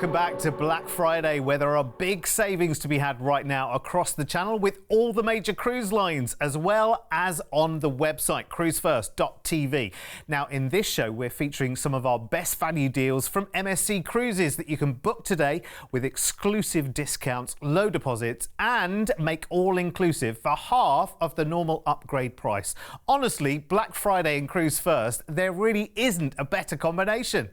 welcome back to Black Friday, where there are big savings to be had right now across the channel with all the major cruise lines, as well as on the website Cruise1st.tv. Now, in this show, we're featuring some of our best value deals from MSC Cruises that you can book today with exclusive discounts, low deposits, and make all-inclusive for half of the normal upgrade price. Honestly, Black Friday and Cruise1st, there really isn't a better combination.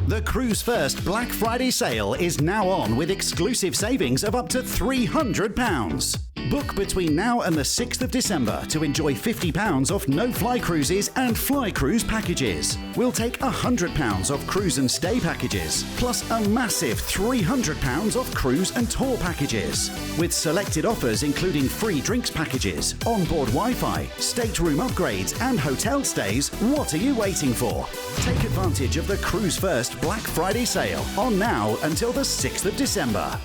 The Cruise1st Black Friday sale is now on with exclusive savings of up to £300. Book between now and the 6th of December to enjoy £50 off no-fly cruises and fly cruise packages. We'll take £100 off cruise and stay packages, plus a massive £300 off cruise and tour packages. With selected offers including free drinks packages, onboard Wi-Fi, stateroom upgrades and hotel stays, what are you waiting for? Take advantage of the Cruise1st Black Friday sale on now until the 6th of December.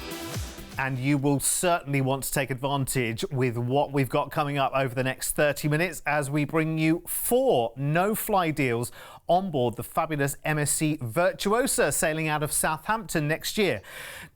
And you will certainly want to take advantage with what we've got coming up over the next 30 minutes as we bring you 4 no-fly deals on board the fabulous MSC Virtuosa sailing out of Southampton next year.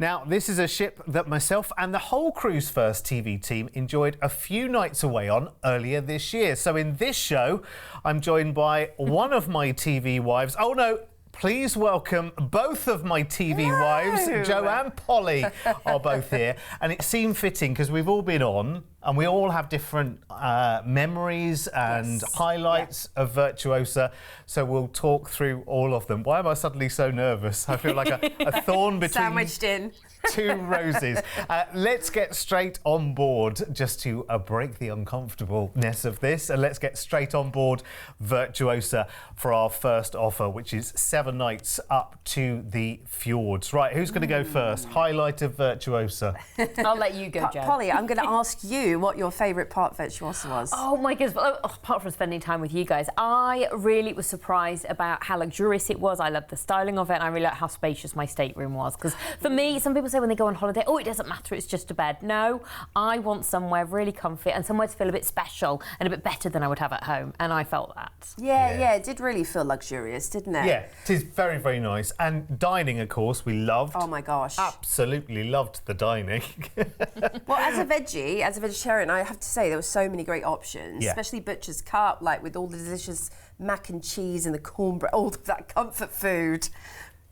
Now, this is a ship that myself and the whole Cruise1st TV team enjoyed a few nights away on earlier this year. So in this show, I'm joined by one of my TV wives. Oh no, please welcome both of my TV wives, Jo and Polly, are both here. And it seemed fitting because we've all been on and we all have different memories and highlights of Virtuosa. So we'll talk through all of them. Why am I suddenly so nervous? I feel like a thorn between sandwiched in two roses. Let's get straight on board just to break the uncomfortableness of this, and let's get straight on board Virtuosa for our first offer, which is 7 nights up to the fjords. Right, who's going to go first? Highlight of Virtuosa. I'll let you go, Jo. Polly, I'm going to ask you what your favourite part of Virtuosa was. Oh my goodness, well, apart from spending time with you guys, I really was surprised about how luxurious it was. I loved the styling of it, and I really liked how spacious my stateroom was. Because for me, some people say when they go on holiday, oh, it doesn't matter, it's just a bed. No, I want somewhere really comfy and somewhere to feel a bit special and a bit better than I would have at home, and I felt that. Yeah, it did really feel luxurious, didn't it? Yeah, it is very, very nice. And dining, of course, we loved. Oh my gosh. Absolutely loved the dining. Well, as a vegetarian, I have to say there were so many great options, especially Butcher's Cup, like with all the delicious mac and cheese and the cornbread, all of that comfort food.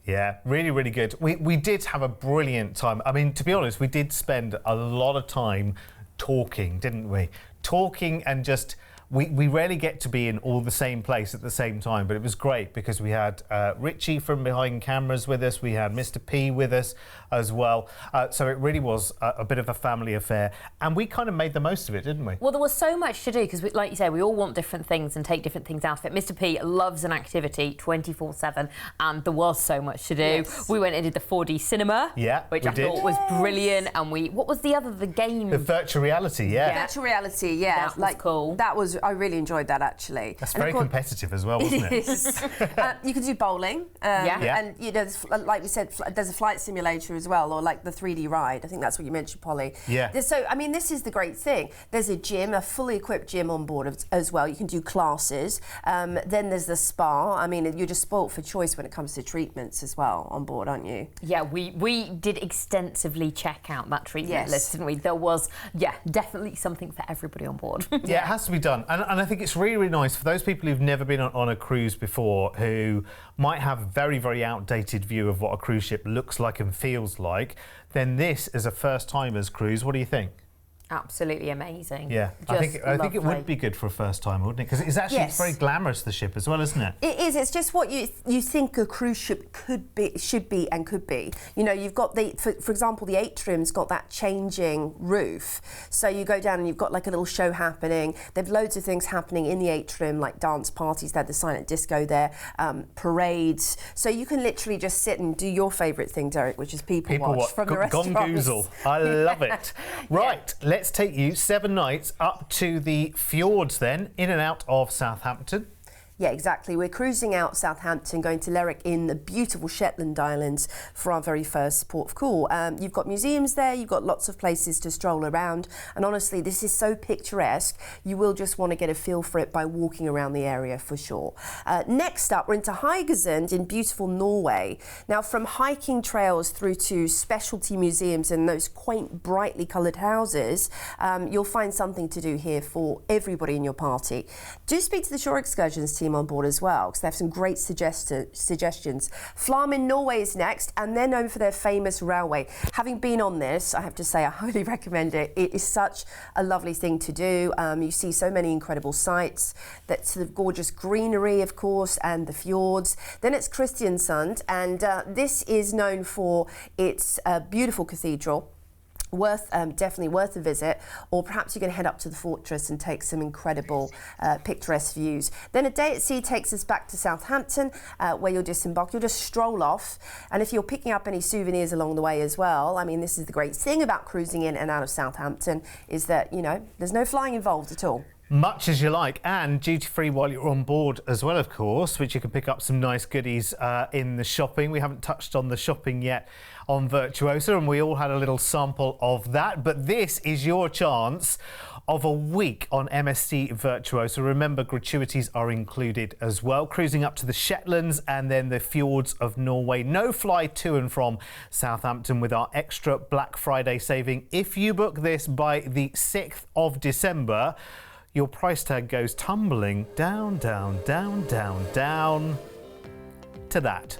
Yeah, really, really good. We did have a brilliant time. I mean, to be honest, we did spend a lot of time talking, didn't we? Talking and just... We rarely get to be in all the same place at the same time, but it was great because we had Richie from behind cameras with us, we had Mr. P with us as well, so it really was a bit of a family affair, and we kind of made the most of it, didn't we? Well, there was so much to do because, like you say, we all want different things and take different things out of it. Mr. P loves an activity 24/7, and there was so much to do. Yes. We went and did the 4D cinema, which I thought was brilliant, and what was the other, the game? The virtual reality, Virtual reality, That was cool. That was, I really enjoyed that actually. That's very competitive as well, wasn't it? It is. You can do bowling, and you know, like we said, there's a flight simulator as well, or like the 3D ride. I think that's what you mentioned, Polly. Yeah. So I mean, this is the great thing. There's a gym, a fully equipped gym on board as well. You can do classes. Then there's the spa. I mean, you're just spoilt for choice when it comes to treatments as well on board, aren't you? Yeah, we did extensively check out that treatment list, didn't we? There was, definitely something for everybody on board. Yeah, it has to be done. And I think it's really, really nice for those people who've never been on a cruise before, who might have a very, very outdated view of what a cruise ship looks like and feels like, then this is a first-timers cruise. What do you think? Absolutely amazing. Yeah, I think it would be good for a first time, wouldn't it? Because it's actually it's very glamorous, the ship as well, isn't it? It is. It's just what you think a cruise ship should be and could be. You know, you've got for example, the atrium's got that changing roof, so you go down and you've got like a little show happening. There's loads of things happening in the atrium, like dance parties. They had the silent disco there, parades. So you can literally just sit and do your favourite thing, Derek, which is people watch from the restaurants. Gongoozle. I love it. Right. Let's take you 7 nights up to the fjords then, in and out of Southampton. Yeah, exactly. We're cruising out Southampton, going to Lerwick in the beautiful Shetland Islands for our very first port of call. You've got museums there, you've got lots of places to stroll around, and honestly, this is so picturesque, you will just want to get a feel for it by walking around the area for sure. Next up, we're into Haugesund in beautiful Norway. Now, from hiking trails through to specialty museums and those quaint, brightly coloured houses, you'll find something to do here for everybody in your party. Do speak to the Shore Excursions team on board as well, because they have some great suggestions. Flamen, Norway is next, and they're known for their famous railway. Having been on this, I have to say I highly recommend it. It is such a lovely thing to do. You see so many incredible sights, that sort of gorgeous greenery, of course, and the fjords. Then it's Kristiansand, and this is known for its beautiful cathedral. Definitely worth a visit, or perhaps you can head up to the fortress and take some incredible picturesque views. Then a day at sea takes us back to Southampton, where you'll disembark. You'll just stroll off, and if you're picking up any souvenirs along the way as well, I mean, this is the great thing about cruising in and out of Southampton, is that, you know, there's no flying involved at all. Much as you like, and duty-free while you're on board as well, of course, which you can pick up some nice goodies in the shopping. We haven't touched on the shopping yet on Virtuosa, and we all had a little sample of that, but this is your chance of a week on MSC Virtuosa. Remember, gratuities are included as well. Cruising up to the Shetlands and then the fjords of Norway. No fly to and from Southampton with our extra Black Friday saving. If you book this by the 6th of December, your price tag goes tumbling down, down, down, down, down to that.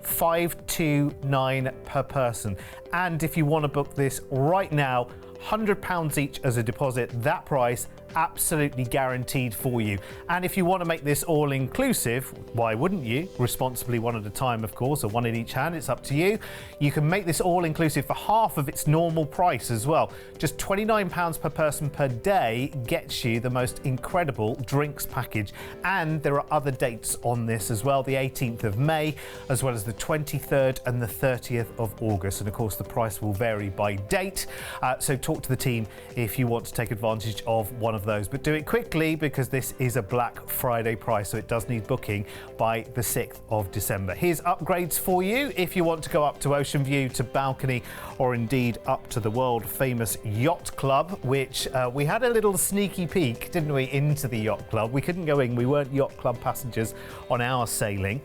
$529 per person. And if you want to book this right now, £100 each as a deposit. That price absolutely guaranteed for you. And if you want to make this all inclusive, why wouldn't you? Responsibly, one at a time, of course, or one in each hand, it's up to you. You can make this all inclusive for half of its normal price as well. Just £29 per person per day gets you the most incredible drinks package. And there are other dates on this as well, the 18th of May, as well as the 23rd and the 30th of August. And of course, the price will vary by date. So talk to the team if you want to take advantage of one of those, but do it quickly because this is a Black Friday price, so it does need booking by the 6th of December. Here's upgrades for you if you want to go up to Ocean View, to balcony, or indeed up to the world famous Yacht Club, which we had a little sneaky peek, didn't we, into the Yacht Club. We couldn't go in, we weren't Yacht Club passengers on our sailing,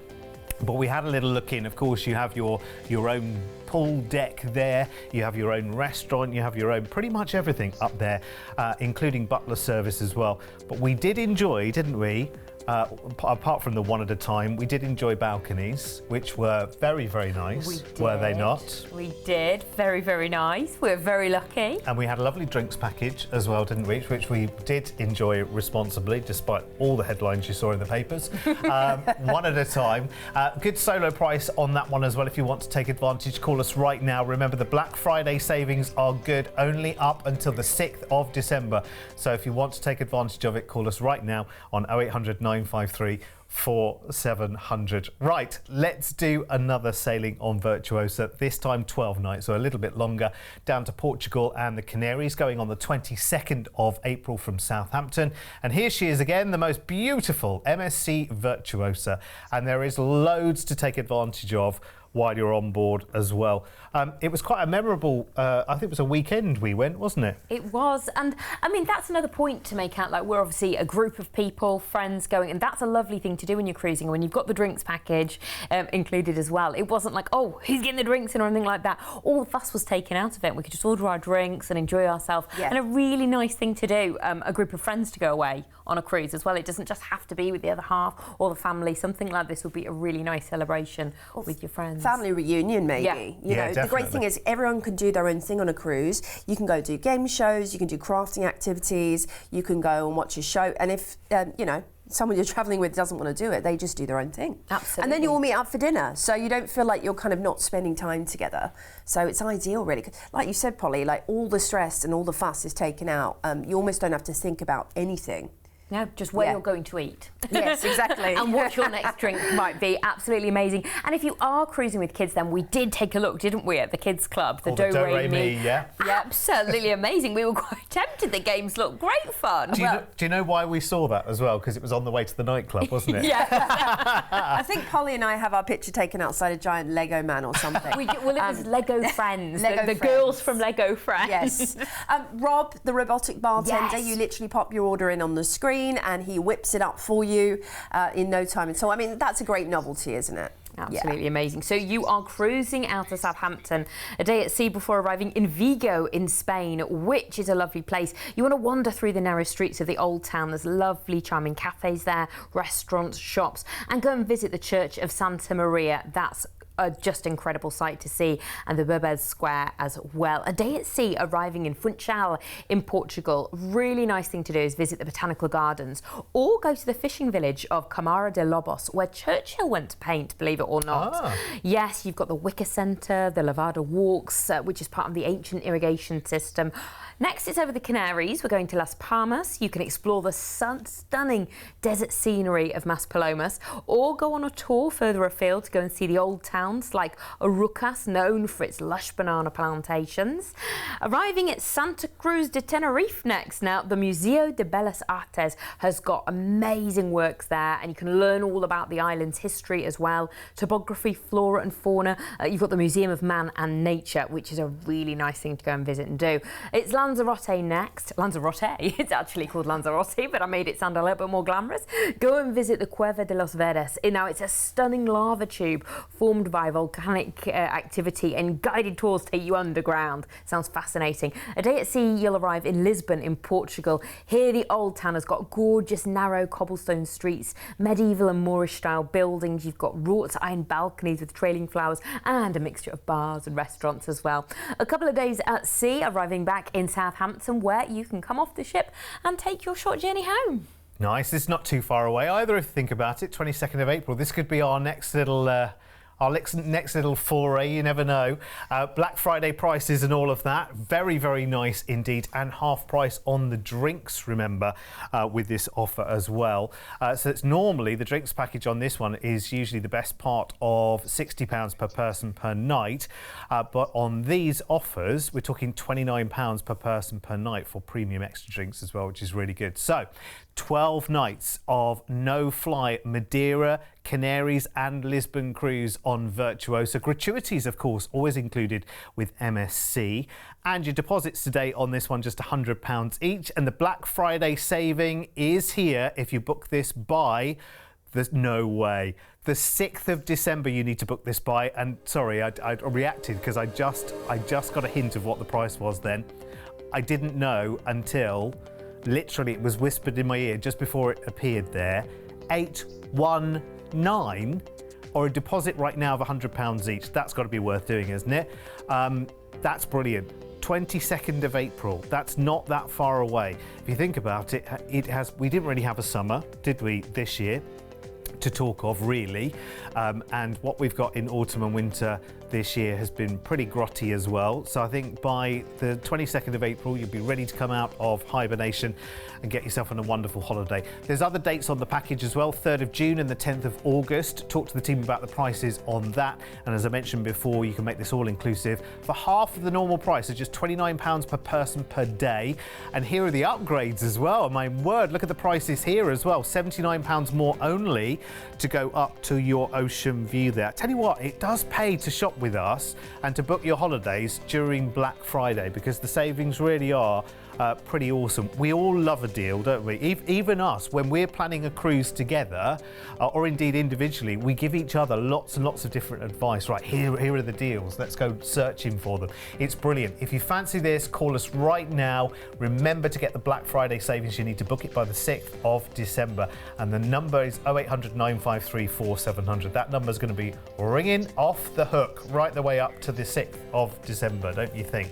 but we had a little look in. Of course, you have your own pool deck there, you have your own restaurant, you have your own pretty much everything up there, including butler service as well. But we did enjoy, didn't we? Apart from the one at a time, we did enjoy balconies, which were very, very nice. We did. Were they not? We did. Very, very nice. We're very lucky. And we had a lovely drinks package as well, didn't we? Which we did enjoy responsibly, despite all the headlines you saw in the papers. One at a time. Good solo price on that one as well. If you want to take advantage, call us right now. Remember, the Black Friday savings are good only up until the 6th of December. So if you want to take advantage of it, call us right now on 0800 953 4700. Right, let's do another sailing on Virtuosa, this time 12 nights, so a little bit longer, down to Portugal and the Canaries, going on the 22nd of April from Southampton. And here she is again, the most beautiful MSC Virtuosa, and there is loads to take advantage of while you're on board as well. It was quite a memorable, I think it was a weekend we went, wasn't it? It was, and I mean, that's another point to make out, like, we're obviously a group of people, friends going, and that's a lovely thing to do when you're cruising, when you've got the drinks package included as well. It wasn't like, oh, who's getting the drinks in or anything like that. All the fuss was taken out of it. We could just order our drinks and enjoy ourselves. Yeah. And a really nice thing to do, a group of friends to go away on a cruise as well. It doesn't just have to be with the other half or the family. Something like this would be a really nice celebration with your friends. Family reunion, maybe. Yeah. You know, the great thing is everyone can do their own thing on a cruise. You can go do game shows, you can do crafting activities, you can go and watch a show. And if, you know, someone you're travelling with doesn't want to do it, they just do their own thing. Absolutely. And then you all meet up for dinner, so you don't feel like you're kind of not spending time together. So it's ideal, really. Like you said, Polly, like all the stress and all the fuss is taken out. You almost don't have to think about anything. No, just where Yeah. you're going to eat. Yes, exactly. And what your next drink might be. Absolutely amazing. And if you are cruising with kids, then we did take a look, didn't we, at the kids club, the Do-Re-Mi. Yeah. Absolutely amazing. We were quite tempted. The games looked great fun. Do you know why we saw that as well? Because it was on the way to the nightclub, wasn't it? Yeah. I think Polly and I have our picture taken outside a giant Lego man or something. Well, it was Lego Friends. Lego the Friends. girls from Lego Friends. Yes. Rob, the robotic bartender, Yes. you literally pop your order in on the screen and he whips it up for you in no time. And so, I mean, that's a great novelty, isn't it? Absolutely amazing. So you are cruising out of Southampton, a day at sea before arriving in Vigo in Spain, which is a lovely place. You want to wander through the narrow streets of the old town. There's lovely, charming cafes there, restaurants, shops, and go and visit the Church of Santa Maria. That's a just incredible sight to see, and the Bebes Square as well. A day at sea arriving in Funchal in Portugal. Really nice thing to do is visit the botanical gardens or go to the fishing village of Camara de Lobos, where Churchill went to paint, believe it or not. Yes, you've got the Wicker Centre, the Lavada Walks, which is part of the ancient irrigation system. Next, it's over the Canaries. We're going to Las Palmas. You can explore the stunning desert scenery of Maspalomas, or go on a tour further afield to go and see the old towns like Arucas, known for its lush banana plantations. Arriving at Santa Cruz de Tenerife next. Now, the Museo de Bellas Artes has got amazing works there, and you can learn all about the island's history as well. Topography, flora and fauna. You've got the Museum of Man and Nature, which is a really nice thing to go and visit and do. It's Lanzarote next. Lanzarote, it's actually called Lanzarote, but I made it sound a little bit more glamorous. Go and visit the Cueva de los Verdes. Now, it's a stunning lava tube formed by volcanic activity, and guided tours take you underground. Sounds fascinating. A day at sea, you'll arrive in Lisbon in Portugal. Here, the old town has got gorgeous, narrow cobblestone streets, medieval and Moorish-style buildings. You've got wrought iron balconies with trailing flowers, and a mixture of bars and restaurants as well. A couple of days at sea, arriving back in Southampton, where you can come off the ship and take your short journey home. Nice. It's not too far away either if you think about it. 22nd of April. This could be our next little foray, you never know. Black Friday prices and all of that. Very, very nice indeed. And half price on the drinks, remember, with this offer as well. So it's normally, the drinks package on this one is usually the best part of £60 per person per night. But on these offers, we're talking £29 per person per night for premium extra drinks as well, which is really good. So 12 nights of no-fly Madeira, Canaries and Lisbon cruise on Virtuosa. Gratuities, of course, always included with MSC. And your deposits today on this one, just £100 each. And the Black Friday saving is here if you book this by... There's no way. The 6th of December you need to book this by. And sorry, I reacted because I just got a hint of what the price was then. I didn't know until... Literally, it was whispered in my ear just before it appeared there. 819, or a deposit right now of £100 each. That's got to be worth doing, isn't it? That's brilliant. 22nd of April. That's not that far away. If you think about it, we didn't really have a summer, did we, this year? To talk of, really. And what we've got in autumn and winter this year has been pretty grotty as well. So I think by the 22nd of April, you'll be ready to come out of hibernation and get yourself on a wonderful holiday. There's other dates on the package as well, 3rd of June and the 10th of August. Talk to the team about the prices on that. And as I mentioned before, you can make this all inclusive for half of the normal price, so just £29 per person per day. And here are the upgrades as well. My word, look at the prices here as well. £79 more only to go up to your ocean view there. I tell you what, it does pay to shop with us and to book your holidays during Black Friday, because the savings really are pretty awesome. We all love a deal, don't we? Even us, when we're planning a cruise together, or indeed individually, we give each other lots and lots of different advice. Right, here are the deals. Let's go searching for them. It's brilliant. If you fancy this, call us right now. Remember to get the Black Friday savings. You need to book it by the 6th of December. And the number is 0800 953 4700. That number is going to be ringing off the hook right the way up to the 6th of December, don't you think?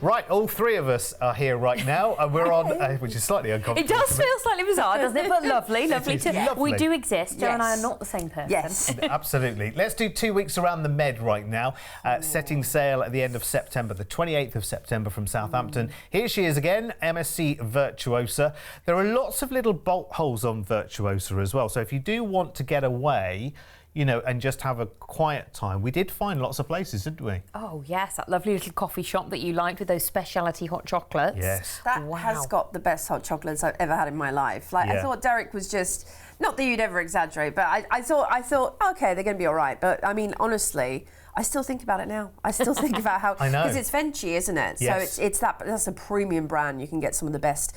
Right, all three of us are here right now, and we're on, which is slightly uncomfortable. It does feel slightly bizarre, doesn't it? But lovely, lovely to. Lovely. We do exist. Joe and I are Yes. not the same person. Yes. Absolutely. Let's do 2 weeks around the Med right now, setting sail at the end of September, the 28th of September from Southampton. Here she is again, MSC Virtuosa. There are lots of little bolt holes on Virtuosa as well, so if you do want to get away, you know, and just have a quiet time. We did find lots of places, didn't we? Oh, yes, that lovely little coffee shop that you liked with those speciality hot chocolates. Yes. That has got the best hot chocolates I've ever had in my life. Like, I thought Derek was just, not that you'd ever exaggerate, but I thought, okay, they're going to be all right. But I mean, honestly, I still think about it now. I still think about how, I know, because it's Frenchy, isn't it? Yes. So that's a premium brand. You can get some of the best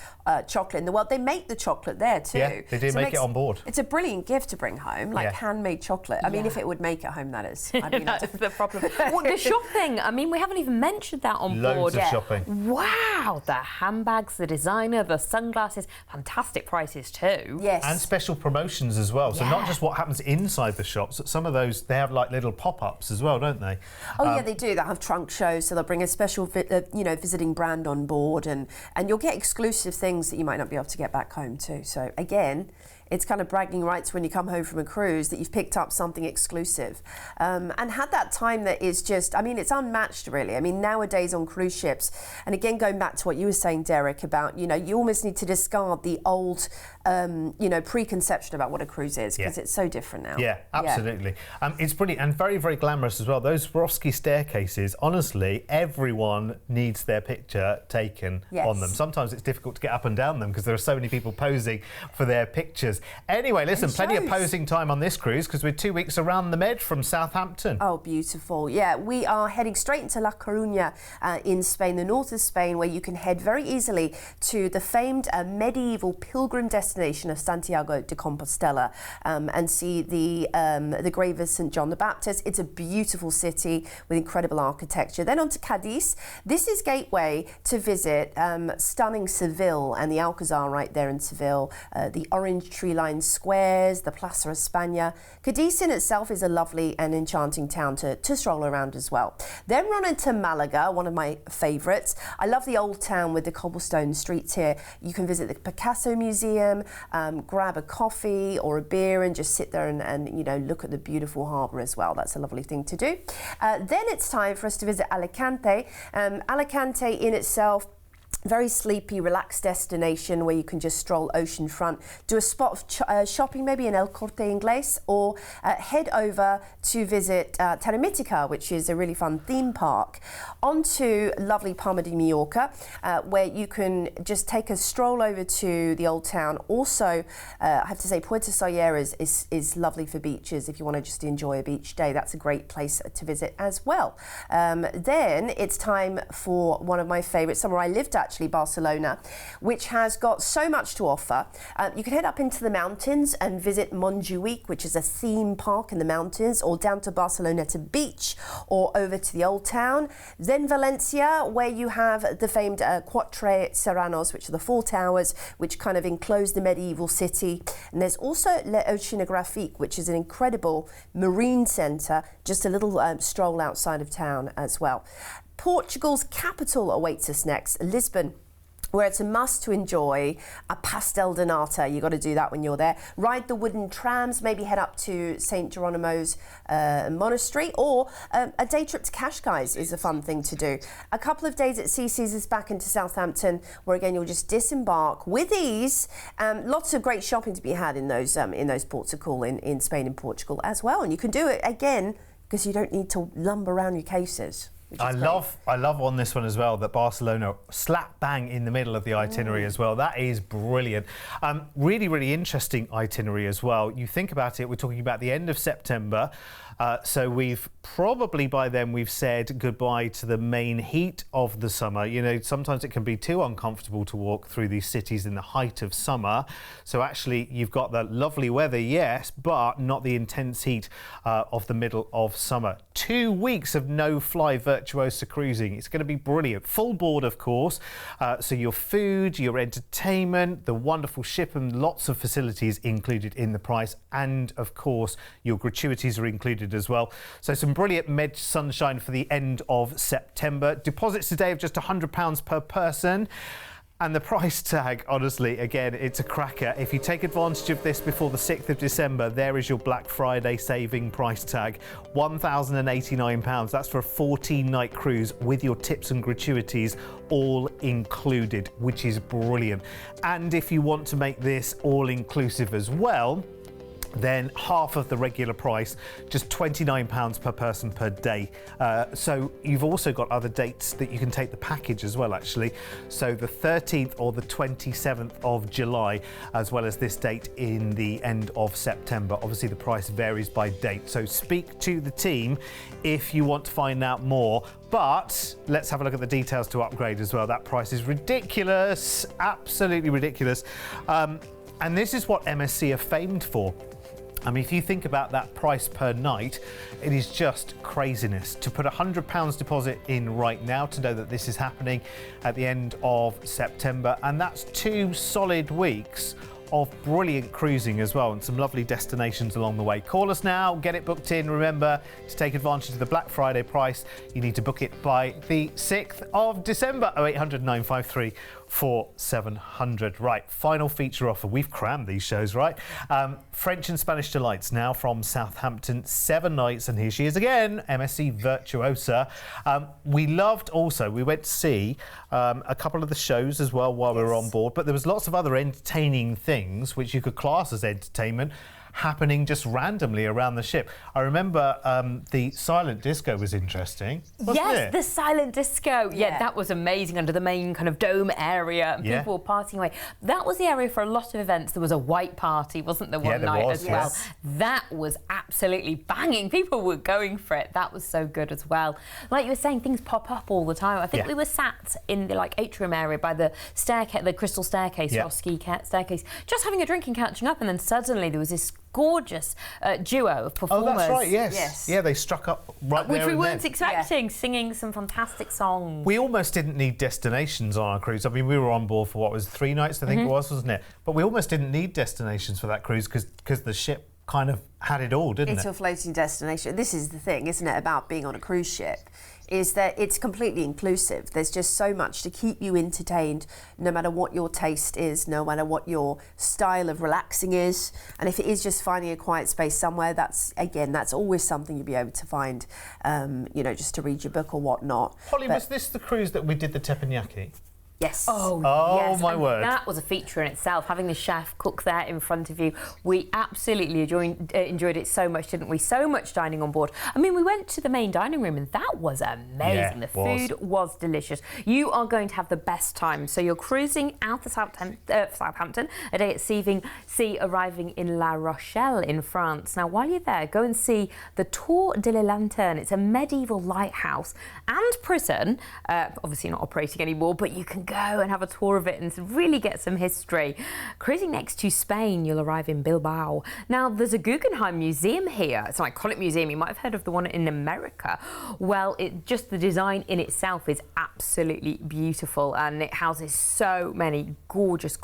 chocolate in the world. They make the chocolate there too. Yeah, they do make it on board. It's a brilliant gift to bring home, like handmade chocolate. I mean, if it would make it home, that is. I mean, That's the problem. Well, the shopping, I mean, we haven't even mentioned that on board. Loads of shopping. Wow, the handbags, the designer, the sunglasses, fantastic prices too. Yes. And special promotions as well. So not just what happens inside the shops, but some of those, they have like little pop-ups as well, don't they? Oh, yeah, they do. They'll have trunk shows, so they'll bring a special, visiting brand on board, and you'll get exclusive things that you might not be able to get back home too. So again, it's kind of bragging rights when you come home from a cruise that you've picked up something exclusive and had that time that is just, I mean, it's unmatched really. I mean, nowadays on cruise ships, and again, going back to what you were saying, Derek, about, you know, you almost need to discard the old, preconception about what a cruise is, because it's so different now. Yeah, absolutely. It's brilliant and very, very glamorous as well. Those Swarovski staircases, honestly, everyone needs their picture taken on them. Sometimes it's difficult to get up and down them because there are so many people posing for their pictures. Anyway, listen, plenty of posing time on this cruise because we're 2 weeks around the Med from Southampton. Oh, beautiful. Yeah, we are heading straight into La Coruña in Spain, the north of Spain, where you can head very easily to the famed medieval pilgrim destination of Santiago de Compostela and see the grave of St. John the Baptist. It's a beautiful city with incredible architecture. Then on to Cadiz. This is gateway to visit stunning Seville and the Alcazar right there in Seville, the orange tree-lined squares, the Plaza España. Cadiz in itself is a lovely and enchanting town to stroll around as well. Then we're on into Malaga, one of my favourites. I love the old town with the cobblestone streets here. You can visit the Picasso Museum, grab a coffee or a beer and just sit there and you know, look at the beautiful harbour as well. That's a lovely thing to do. Then it's time for us to visit Alicante. Alicante in itself, very sleepy, relaxed destination where you can just stroll oceanfront, do a spot of shopping, maybe in El Corte Inglés, or head over to visit Terra, which is a really fun theme park. On to lovely Palma de Mallorca, where you can just take a stroll over to the old town. Also, I have to say, Puerto Sallera is lovely for beaches. If you want to just enjoy a beach day, that's a great place to visit as well. Then it's time for one of my favourites, somewhere I lived actually, Barcelona, which has got so much to offer. You can head up into the mountains and visit Montjuic, which is a theme park in the mountains, or down to Barceloneta Beach, or over to the old town. Then Valencia, where you have the famed Quatre Serranos, which are the four towers, which kind of enclose the medieval city. And there's also l'Oceanographique, which is an incredible marine centre, just a little stroll outside of town as well. Portugal's capital awaits us next, Lisbon, where it's a must to enjoy a pastel de nata. You've got to do that when you're there. Ride the wooden trams, maybe head up to St. Geronimo's monastery, or a day trip to Cascais is a fun thing to do. A couple of days at Sea Caesars back into Southampton, where again you'll just disembark with ease. Lots of great shopping to be had in those ports of call in Spain and Portugal as well. And you can do it again because you don't need to lumber around your cases. I love on this one as well that Barcelona slap bang in the middle of the itinerary as well. That is brilliant. Really, really interesting itinerary as well. You think about it, we're talking about the end of September. So we've probably by then we've said goodbye to the main heat of the summer. You know, sometimes it can be too uncomfortable to walk through these cities in the height of summer. So actually you've got the lovely weather, yes, but not the intense heat of the middle of summer. 2 weeks of no-fly virtual Virtuosa Cruising. It's going to be brilliant. Full board, of course. So your food, your entertainment, the wonderful ship and lots of facilities included in the price. And, of course, your gratuities are included as well. So some brilliant med sunshine for the end of September. Deposits today of just £100 per person. And the price tag, honestly, again, it's a cracker. If you take advantage of this before the 6th of December, there is your Black Friday saving price tag, £1,089. That's for a 14-night cruise with your tips and gratuities all included, which is brilliant. And if you want to make this all-inclusive as well, then half of the regular price, just £29 per person per day. So you've also got other dates that you can take the package as well, actually. So the 13th or the 27th of July, as well as this date in the end of September. Obviously, the price varies by date. So speak to the team if you want to find out more. But let's have a look at the details to upgrade as well. That price is ridiculous, absolutely ridiculous. And this is what MSC are famed for. I mean, if you think about that price per night, it is just craziness. To put £100 deposit in right now to know that this is happening at the end of September, and that's 2 solid weeks of brilliant cruising as well, and some lovely destinations along the way. Call us now, get it booked in. Remember, to take advantage of the Black Friday price, you need to book it by the 6th of December. 0800 953 4700. Right, final feature offer. We've crammed these shows, right? French and Spanish delights now from Southampton, 7 nights, and here she is again, MSC Virtuosa. We went to see a couple of the shows as well while we were on board, but there was lots of other entertaining things which you could class as entertainment happening just randomly around the ship. I remember the silent disco was interesting, wasn't it? The silent disco. Yeah, that was amazing under the main kind of dome area. And people were partying away. That was the area for a lot of events. There was a white party, wasn't there, one night as well? That was absolutely banging. People were going for it. That was so good as well. Like you were saying, things pop up all the time. I think we were sat in the atrium area by the staircase, the crystal staircase, or ski staircase, just having a drink and catching up, and then suddenly there was this gorgeous duo of performers. Oh, that's right, yes. Yeah, they struck up right there. Which we weren't expecting, singing some fantastic songs. We almost didn't need destinations on our cruise. I mean, we were on board for, what was 3 nights, I think it was, wasn't it? But we almost didn't need destinations for that cruise because the ship kind of had it all, didn't it? It's a floating destination. This is the thing, isn't it, about being on a cruise ship, is that it's completely inclusive. There's just so much to keep you entertained, no matter what your taste is, no matter what your style of relaxing is. And if it is just finding a quiet space somewhere, that's always something you'll be able to find, just to read your book or whatnot. Holly, was this the cruise that we did the teppanyaki? Yes. Oh yes. My word. That was a feature in itself, having the chef cook there in front of you. We absolutely enjoyed it so much, didn't we? So much dining on board. I mean, we went to the main dining room and that was amazing. The food was delicious. You are going to have the best time. So you're cruising out of Southampton, a day at sea, arriving in La Rochelle in France. Now, while you're there, go and see the Tour de la Lanterne. It's a medieval lighthouse and prison, obviously not operating anymore, but you can go and have a tour of it and really get some history. Cruising next to Spain, you'll arrive in Bilbao. Now, there's a Guggenheim Museum here. It's an iconic museum. You might have heard of the one in America. Well, just the design in itself is absolutely beautiful, and it houses so many gorgeous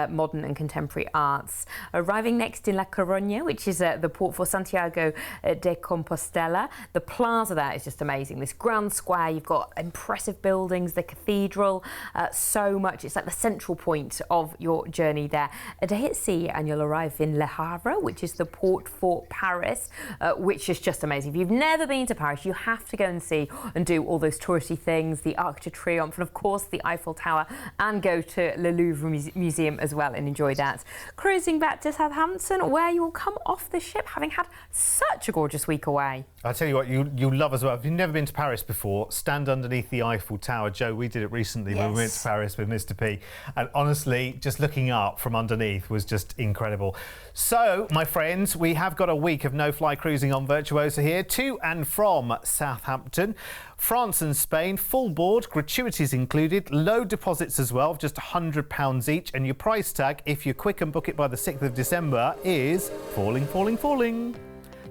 modern and contemporary arts. Arriving next in La Coruña, which is the port for Santiago de Compostela. The plaza there is just amazing. This grand square, you've got impressive buildings, the cathedral, so much. It's like the central point of your journey there. A day at sea and you'll arrive in Le Havre, which is the port for Paris, which is just amazing. If you've never been to Paris, you have to go and see and do all those touristy things, the Arc de Triomphe, and of course the Eiffel Tower, and go to Le Louvre Museum as well and enjoy that. Cruising back to Southampton, where you will come off the ship having had such a gorgeous week away. I'll tell you what, you'll love as well. If you've never been to Paris before, stand underneath the Eiffel Tower. Joe, we did it recently when we went to Paris with Mr. P. And honestly, just looking up from underneath was just incredible. So, my friends, we have got a week of no-fly cruising on Virtuosa here, to and from Southampton. France and Spain, full board, gratuities included, low deposits as well, just £100 each. And your price tag, if you're quick and book it by the 6th of December, is falling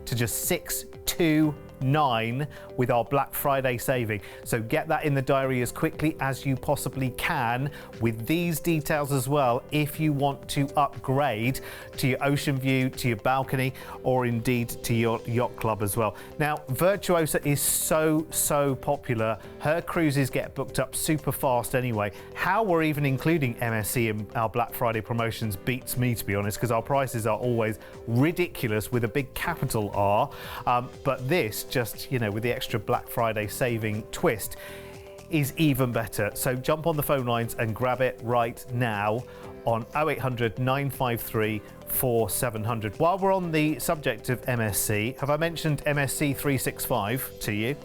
to just £625. 9 with our Black Friday saving. So get that in the diary as quickly as you possibly can with these details as well if you want to upgrade to your ocean view, to your balcony, or indeed to your yacht club as well. Now, Virtuosa is so popular. Her cruises get booked up super fast anyway. How we're even including MSC in our Black Friday promotions beats me, to be honest, because our prices are always ridiculous with a big capital R. But this, just, you know, with the extra Black Friday saving twist, is even better. So jump on the phone lines and grab it right now on 0800 953 4700. While we're on the subject of MSC, have I mentioned MSC 365 to you?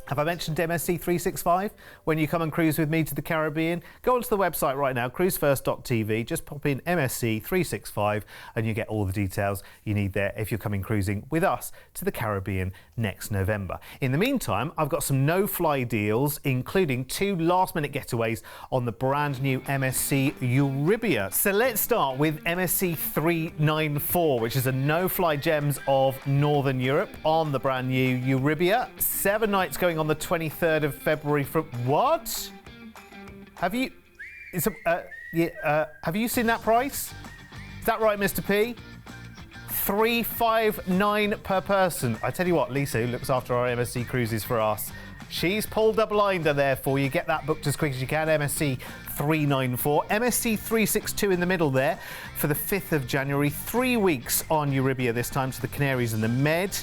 Have I mentioned MSC 365 when you come and cruise with me to the Caribbean? Go onto the website right now, Cruise1st.tv, just pop in MSC 365 and you get all the details you need there if you're coming cruising with us to the Caribbean next November. In the meantime, I've got some no-fly deals, including 2 last-minute getaways on the brand new MSC Euribia. So let's start with MSC 394, which is a no-fly gems of Northern Europe on the brand new Euribia. 7 nights going on the 23rd of February from... What? Have you... have you seen that price? Is that right, Mr. P? $359 per person. I tell you what, Lisa, who looks after our MSC cruises for us, she's pulled a blinder there for you. Get that booked as quick as you can. MSC 394. MSC 362 in the middle there for the 5th of January. 3 weeks on Euribia this time to the Canaries and the Med.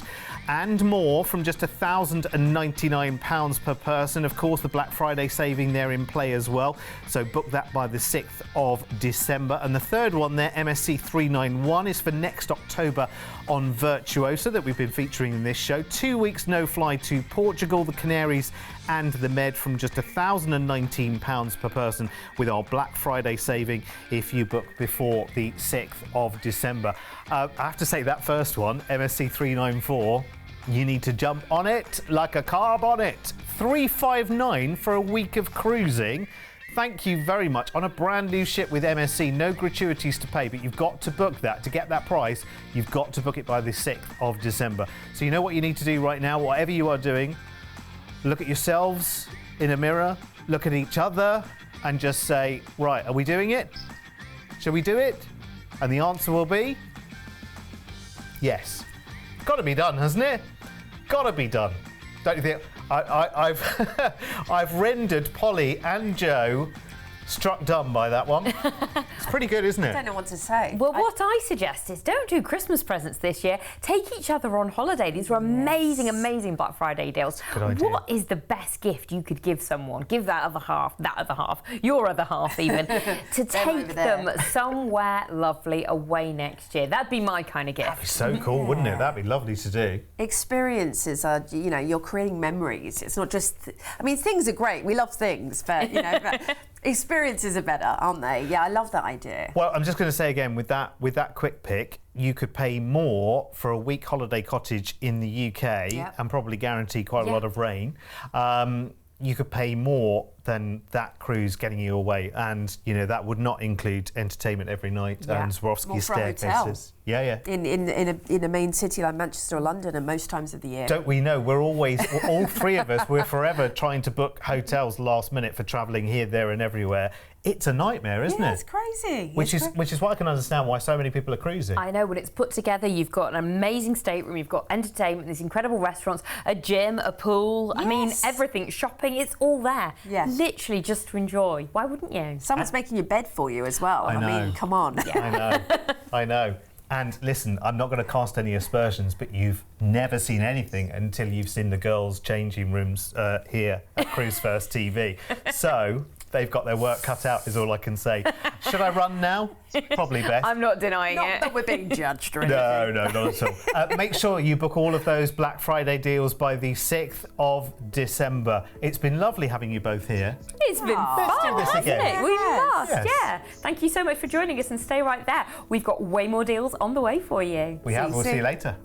And more from just £1,099 per person. Of course, the Black Friday saving there in play as well. So book that by the 6th of December. And the third one there, MSC 391, is for next October on Virtuosa that we've been featuring in this show. 2 weeks no fly to Portugal, the Canaries and the Med from just £1,019 per person with our Black Friday saving if you book before the 6th of December. I have to say that first one, MSC 394, you need to jump on it like a carb on it. $359 for a week of cruising. Thank you very much. On a brand new ship with MSC, no gratuities to pay, but you've got to book that. To get that price, you've got to book it by the 6th of December. So you know what you need to do right now, whatever you are doing, look at yourselves in a mirror, look at each other, and just say, right, are we doing it? Shall we do it? And the answer will be yes. Got to be done, hasn't it? Got to be done. Don't you think? I've rendered Polly and Joe struck dumb by that one. It's pretty good, isn't it? I don't know what to say. Well, what I suggest is don't do Christmas presents this year. Take each other on holiday. These are amazing, amazing Black Friday deals. Good idea. What is the best gift you could give someone? Give that other half, your other half even, to take them somewhere lovely away next year. That'd be my kind of gift. That'd be so cool, wouldn't it? That'd be lovely to do. Experiences are, you know, you're creating memories. It's not just... I mean, things are great. We love things, but, you know... Experiences are better, aren't they? Yeah, I love that idea. Well, I'm just going to say again, with that quick pick, you could pay more for a week holiday cottage in the UK and probably guarantee quite a lot of rain. You could pay more than that cruise getting you away, and you know that would not include entertainment every night and Swarovski staircases. In a main city like Manchester or London, and most times of the year. Don't we know? We're always all three of us. We're forever trying to book hotels last minute for travelling here, there, and everywhere. It's a nightmare, isn't it? Yeah, it's crazy. Which is why I can understand why so many people are cruising. I know, when it's put together, you've got an amazing stateroom, you've got entertainment, these incredible restaurants, a gym, a pool. Yes. I mean, everything, shopping, it's all there. Yeah. Literally just to enjoy. Why wouldn't you? Someone's making your bed for you as well. I mean, come on. I know. And listen, I'm not going to cast any aspersions, but you've never seen anything until you've seen the girls' changing rooms here at Cruise1st TV. So they've got their work cut out, is all I can say. Should I run now? Probably best. I'm not denying it. Not that we're being judged or anything. No, not at all. Make sure you book all of those Black Friday deals by the 6th of December. It's been lovely having you both here. It's been fun, this hasn't again. it? We must, Yes. yeah. Thank you so much for joining us, and stay right there. We've got way more deals on the way for you. We'll see you later.